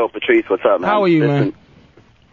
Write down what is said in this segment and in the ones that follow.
Yo, Patrice, what's up, man? How are you, man?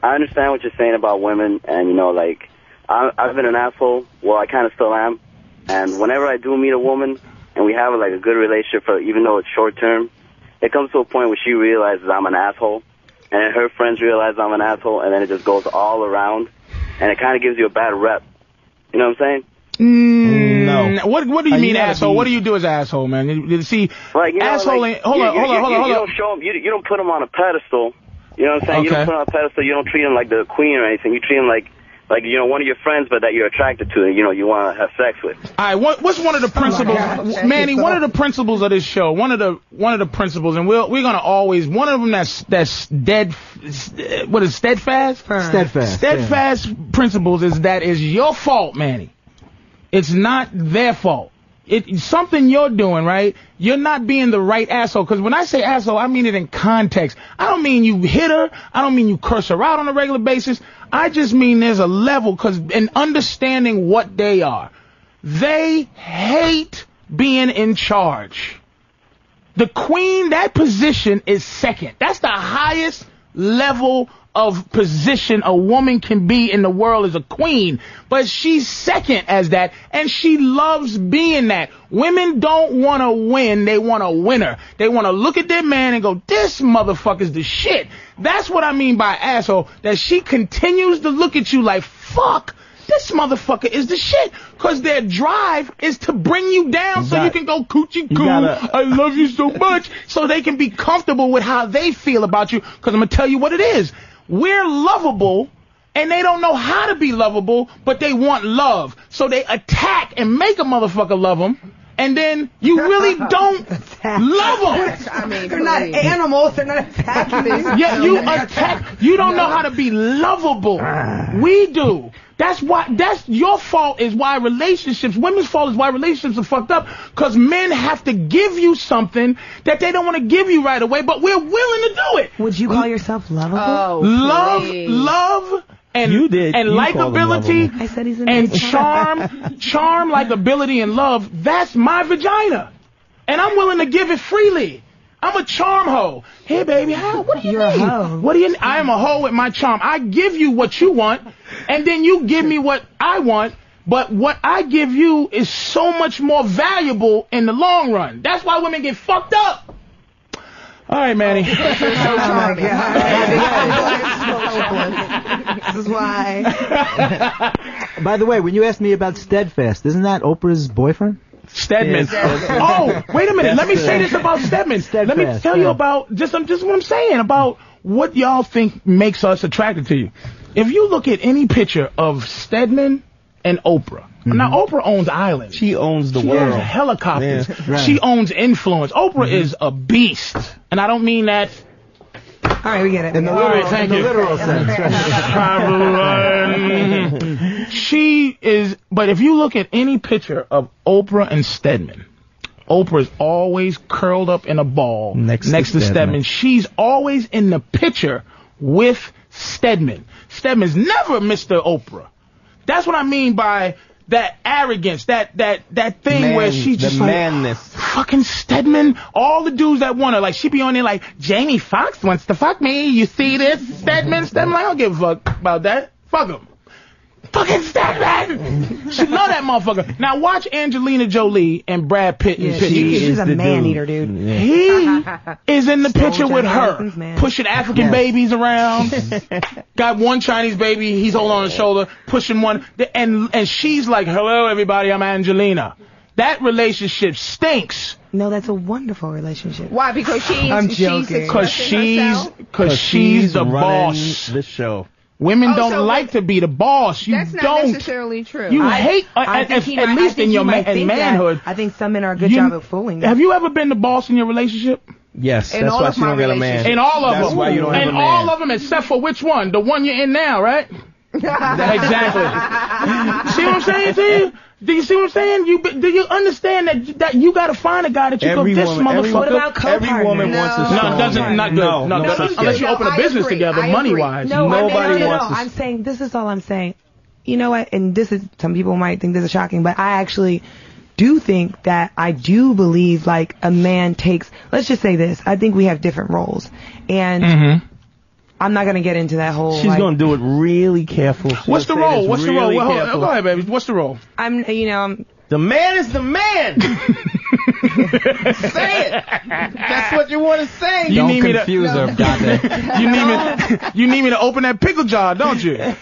I understand what you're saying about women, and, you know, like, I've been an asshole. Well, I kind of still am. And whenever I do meet a woman, and we have, like, a good relationship, even though it's short-term, it comes to a point where she realizes I'm an asshole, and then her friends realize I'm an asshole, and then it just goes all around, and it kind of gives you a bad rep. You know what I'm saying? No. What do you mean, asshole? What do you do as an asshole, man? You see, like, you know, asshole like, ain't... Hold on. You don't show them, you don't put them on a pedestal. You know what I'm saying? Okay. You don't put them on a pedestal. You don't treat them like the queen or anything. You treat them like, you know, one of your friends, but that you're attracted to, and, you know, you want to have sex with. All right, what's one of the principles, Manny? One of the principles of this show, one of the principles, and we're gonna always one of them that's dead. What is steadfast? Steadfast principles is that is your fault, Manny. It's not their fault. It's something you're doing, right? You're not being the right asshole. Because when I say asshole, I mean it in context. I don't mean you hit her. I don't mean you curse her out on a regular basis. I just mean there's a level, because in understanding what they are, they hate being in charge. The queen, that position is second. That's the highest level of position a woman can be in the world as a queen, but she's second as that, and she loves being that. Women don't want to win, they want a winner. They want to look at their man and go, this motherfucker's the shit. That's what I mean by asshole, that she continues to look at you like, fuck, this motherfucker is the shit. Because their drive is to bring you down so you can go coochie coo, I love you so much, so they can be comfortable with how they feel about you. Because I'm going to tell you what it is. We're lovable, and they don't know how to be lovable, but they want love. So they attack and make a motherfucker love them, and then you really don't love them. I mean, they're not animals. They're not attacking these. Yeah, you attack. You don't know how to be lovable. We do. That's your fault is why women's fault is why relationships are fucked up, because men have to give you something that they don't want to give you right away, but we're willing to do it. Would you call yourself lovable? Oh, love, and likability, and charm, likability, and love, that's my vagina. And I'm willing to give it freely. I'm a charm hoe. Hey, baby, what do you You're mean? A hoe. What do you? I am a hoe with my charm. I give you what you want, and then you give me what I want. But what I give you is so much more valuable in the long run. That's why women get fucked up. All right, Manny. Oh my God. This is why. By the way, when you asked me about Steadfast, isn't that Oprah's boyfriend? Stedman. Oh, wait a minute. Let me say this about Stedman. Let me tell you about just what I'm saying about what y'all think makes us attracted to you. If you look at any picture of Stedman and Oprah, now Oprah owns islands. She owns the world. She owns helicopters. Yeah, right. She owns influence. Oprah is a beast, and I don't mean that. All right, we get it. In the literal sense. Right. She is, but if you look at any picture of Oprah and Stedman, Oprah's always curled up in a ball next to Stedman. She's always in the picture with Stedman. Stedman's never Mr. Oprah. That's what I mean by that arrogance, that thing where she just like, madness. Fucking Stedman, all the dudes that want her, like she be on there like, Jamie Foxx wants to fuck me, you see this, Stedman, like, I don't give a fuck about that, fuck him. Fucking Stedman! She love that motherfucker. Now watch Angelina Jolie and Brad Pitt. Yeah, she's a man-eater, dude. Yeah. He is in the picture with her, pushing African babies around. Got one Chinese baby, he's holding on his shoulder, pushing one, and she's like, hello everybody, I'm Angelina. That relationship stinks. No, that's a wonderful relationship. Why? Because I'm joking. Because she's the boss. The show. Women don't like to be the boss. You that's don't. Not necessarily true. You hate, at least in your manhood. I think some men are a good job of fooling them. Have you ever been the boss in your relationship? Yes, that's why she don't get a man. In all of them. That's why you don't have a man. In all of them, except for which one? The one you're in now, right? Exactly. See what I'm saying to you? Do you see what I'm saying? Do you understand that you got to find a guy that you go, this motherfucker. What about co-partner? Every woman wants a strong man. Not good. Unless you open a business together, money-wise. Nobody wants I'm saying, this is all I'm saying. You know what? And this is, some people might think this is shocking, but I actually do think that I do believe like a man takes, let's just say this, I think we have different roles. And I'm not going to get into that whole. She's going to do it really careful. What's the role? What's the role? Well, go ahead, baby. What's the role? The man is the man. Say it. That's what you want to say. You don't confuse her, Dante. You need me to open that pickle jar, don't you?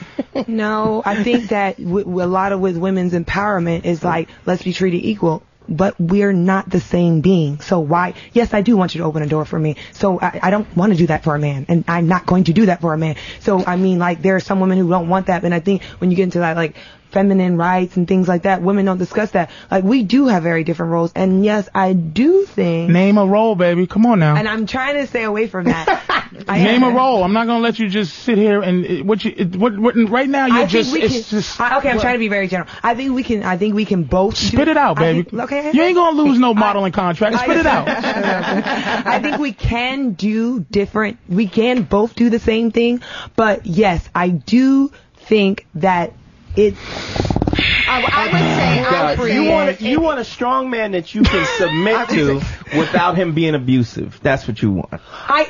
No, I think that a lot of with women's empowerment is like, let's be treated equal. But we're not the same being. So why? Yes, I do want you to open a door for me. So I don't want to do that for a man. And I'm not going to do that for a man. So, I mean, like, there are some women who don't want that. And I think when you get into that, like, feminine rights and things like that, women don't discuss that. Like, we do have very different roles. And yes, I do think. Name a role, baby. Come on now. And I'm trying to stay away from that. Name a role. I'm not gonna let you just sit here and what right now you're just. Okay, I'm trying to be very general. I think we can both spit it out, baby. Okay. You ain't gonna lose no modeling contract. Spit it out. I think we can do different. We can both do the same thing, but yes, I do think that it's. I would say you want a strong man that you can submit to without him being abusive. That's what you want. I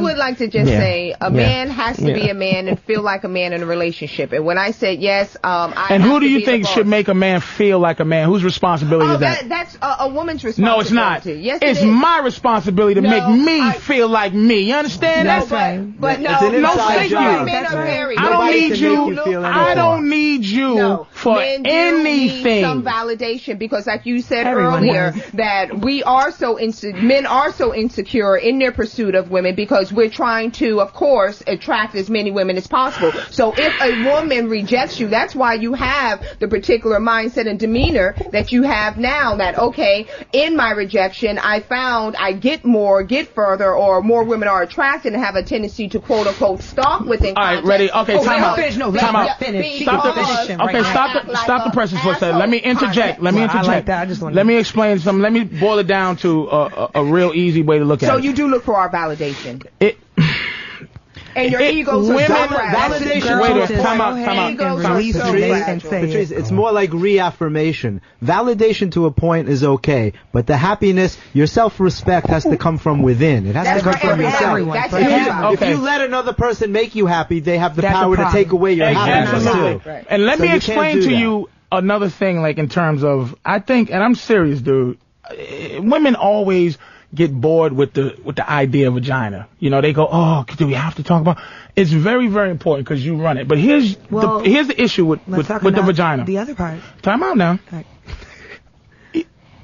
would like to just say a man has to be a man and feel like a man in a relationship. And when I said yes, and who do you think should make a man feel like a man? Whose responsibility is that? That's a woman's responsibility. No, it's not. Yes, it's my responsibility to make me feel like me. You understand that? But no, thank you. I don't need you. I don't need you for anything. Need some validation because, like you said earlier, that men are so insecure in their pursuit of women because we're trying to, of course, attract as many women as possible. So if a woman rejects you, that's why you have the particular mindset and demeanor that you have now. That in my rejection, I found I get further, or more women are attracted and have a tendency to quote unquote stalk within. All right, ready? Okay, time out. Stop the presses for a second. Let me interject. I like that. I just let me explain something. Let me boil it down to a real easy way to look at it. So you do look for our validation. And your ego's validation. Wait, time out. Patrice, it's more like reaffirmation. Validation to a point is okay, but the happiness, your self-respect has to come from within. It has to come from yourself. If you let another person make you happy, they have the power to take away your happiness too. And let me explain to you another thing, like in terms of, I think, and I'm serious, dude. Women always get bored with the idea of vagina. You know, they go, oh, do we have to talk about? It's very, very important because you run it. But here's the issue with the vagina. The other part. Time out now. Right.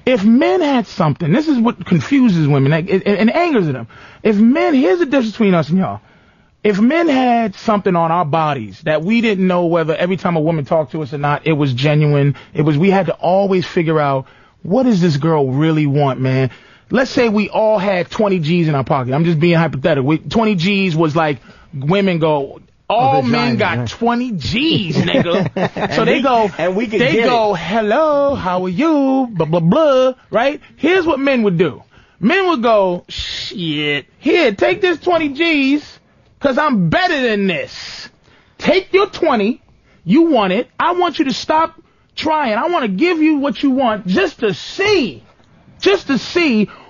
If men had something, this is what confuses women, and angers them. If men, here's the difference between us and y'all. If men had something on our bodies that we didn't know whether every time a woman talked to us or not, it was genuine. We had to always figure out, what does this girl really want, man? Let's say we all had 20 G's in our pocket. I'm just being hypothetical. 20 G's was like, women go, all men got 20 G's, nigga. So they go, and we hello, how are you? Blah, blah, blah, right? Here's what men would do. Men would go, shit, here, take this 20 G's, because I'm better than this. Take your 20, you want it, I want you to stop trying. I want to give you what you want just to see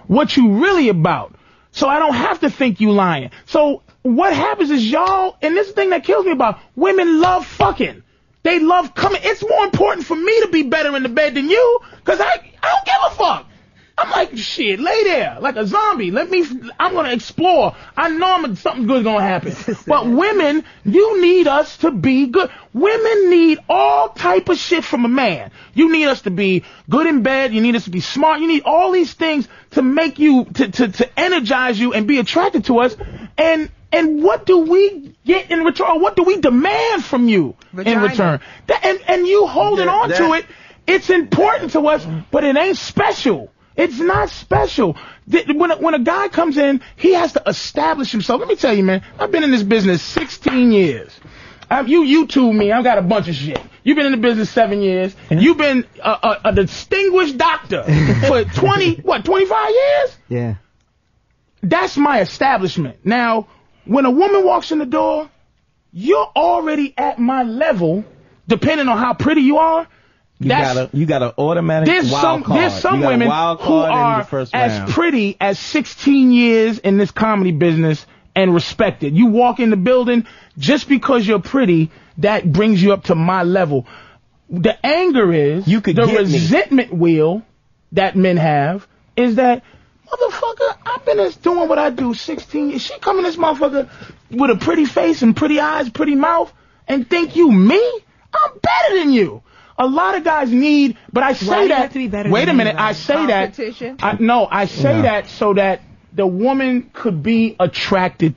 what you really about. So I don't have to think you lying. So what happens is y'all, and this thing that kills me about women love fucking. They love coming. It's more important for me to be better in the bed than you, because I don't give a fuck. I'm like, shit, lay there like a zombie. I'm going to explore. I know something good's going to happen. But women, you need us to be good. Women need all type of shit from a man. You need us to be good in bed. You need us to be smart. You need all these things to make you, to energize you and be attracted to us. And what do we get in return? Or what do we demand from you in return? And you holding on to it, it's important to us, but it ain't special. It's not special. When a guy comes in, he has to establish himself. Let me tell you, man, I've been in this business 16 years. You YouTube me, I've got a bunch of shit. You've been in the business 7 years. You've been a distinguished doctor for 25 years? Yeah. That's my establishment. Now, when a woman walks in the door, you're already at my level, depending on how pretty you are. You got an automatic wild card. There's some women who are as pretty as 16 years in this comedy business and respected. You walk in the building, just because you're pretty, that brings you up to my level. The anger is, the resentment wheel that men have is that, motherfucker, I've been doing what I do 16 years. She come in this motherfucker with a pretty face and pretty eyes, pretty mouth, and think you me? I'm better than you. A lot of guys need, but I say that. Wait a minute, I say that. I say that so that the woman could be attracted